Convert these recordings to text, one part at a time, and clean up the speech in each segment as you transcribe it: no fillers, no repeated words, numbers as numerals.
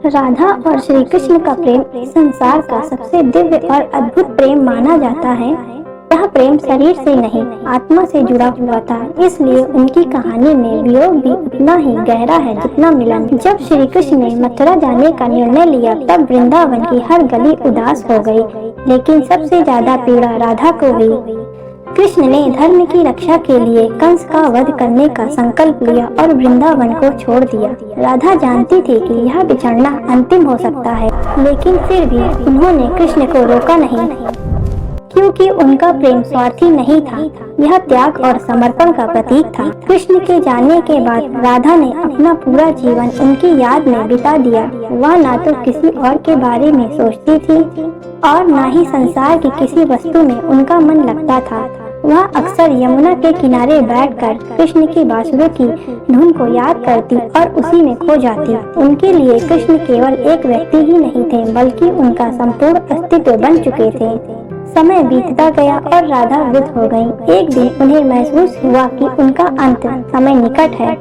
राधा और श्री कृष्ण का प्रेम संसार का सबसे दिव्य और अद्भुत प्रेम माना जाता है। यह प्रेम शरीर से नहीं, आत्मा से जुड़ा हुआ था, इसलिए उनकी कहानी में वियोग भी उतना ही गहरा है जितना मिलन। जब श्री कृष्ण ने मथुरा जाने का निर्णय लिया, तब वृंदावन की हर गली उदास हो गई, लेकिन सबसे ज्यादा पीड़ा राधा को हुई। कृष्ण ने धर्म की रक्षा के लिए कंस का वध करने का संकल्प लिया और वृंदावन को छोड़ दिया। राधा जानती थी कि यह बिछड़ना अंतिम हो सकता है, लेकिन फिर भी उन्होंने कृष्ण को रोका नहीं, क्योंकि उनका प्रेम स्वार्थी नहीं था। यह त्याग और समर्पण का प्रतीक था। कृष्ण के जाने के बाद राधा ने अपना पूरा जीवन उनकी याद में बिता दिया। वह ना तो किसी और के बारे में सोचती थी और ना ही संसार की किसी वस्तु में उनका मन लगता था। वह अक्सर यमुना के किनारे बैठकर कृष्ण की बांसुरी की धुन को याद करती और उसी में खो जाती। उनके लिए कृष्ण केवल एक व्यक्ति ही नहीं थे, बल्कि उनका संपूर्ण अस्तित्व बन चुके थे। समय बीतता गया और राधा वृद्ध हो गईं। एक दिन उन्हें महसूस हुआ कि उनका अंत समय निकट है।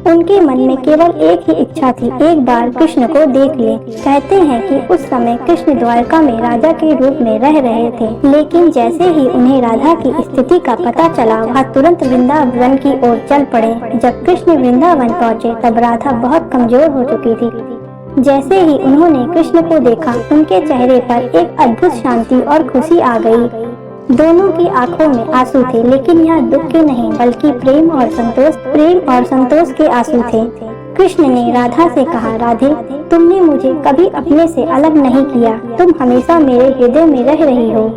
उनके मन में केवल एक ही इच्छा थी, एक बार कृष्ण को देख ले। कहते हैं कि उस समय कृष्ण द्वारका में राजा के रूप में रह रहे थे, लेकिन जैसे ही उन्हें राधा की स्थिति का पता चला, वह तुरंत वृंदावन की ओर चल पड़े। जब कृष्ण वृंदावन पहुँचे, तब राधा बहुत कमजोर हो चुकी थी। जैसे ही उन्होंने कृष्ण को देखा, उनके चेहरे पर एक अद्भुत शांति और खुशी आ गई। दोनों की आंखों में आंसू थे, लेकिन यह दुख के नहीं, बल्कि प्रेम और संतोष के आंसू थे। कृष्ण ने राधा से कहा, राधे, तुमने मुझे कभी अपने से अलग नहीं किया, तुम हमेशा मेरे हृदय में रह रही हो।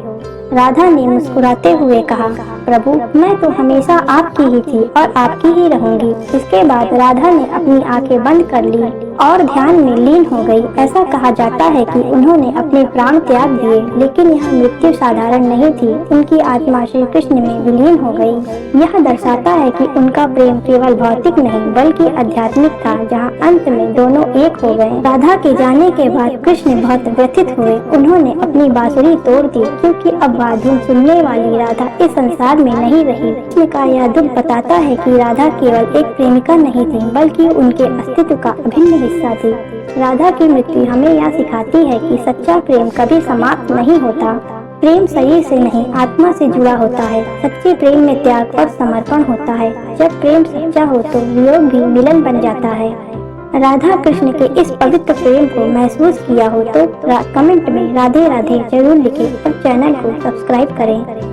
राधा ने मुस्कुराते हुए कहा, प्रभु, मैं तो हमेशा आपकी ही थी और आपकी ही रहूंगी। इसके बाद राधा ने अपनी आंखें बंद कर ली और ध्यान में लीन हो गई। ऐसा कहा जाता है कि उन्होंने अपने प्राण त्याग दिए, लेकिन यह मृत्यु साधारण नहीं थी। उनकी आत्मा श्री कृष्ण में विलीन हो गई। यह दर्शाता है कि उनका प्रेम केवल भौतिक नहीं, बल्कि आध्यात्मिक था, जहाँ अंत में दोनों एक हो गए। राधा के जाने के बाद कृष्ण बहुत व्यथित हुए। उन्होंने अपनी बांसुरी तोड़ दी, क्योंकि अब धुन सुनने वाली राधा इस संसार में नहीं रही। कृष्ण का यह दुख बताता है कि राधा केवल एक प्रेमिका नहीं थी, बल्कि उनके अस्तित्व का अभिन्न हिस्सा थी। राधा की मृत्यु हमें यह सिखाती है कि सच्चा प्रेम कभी समाप्त नहीं होता। प्रेम शरीर से नहीं, आत्मा से जुड़ा होता है। सच्चे प्रेम में त्याग और समर्पण होता है। जब प्रेम सच्चा हो तो वियोग भी मिलन बन जाता है। राधा कृष्ण के इस पवित्र प्रेम को महसूस किया हो तो कमेंट में राधे राधे जरूर लिखें और चैनल को सब्सक्राइब करें।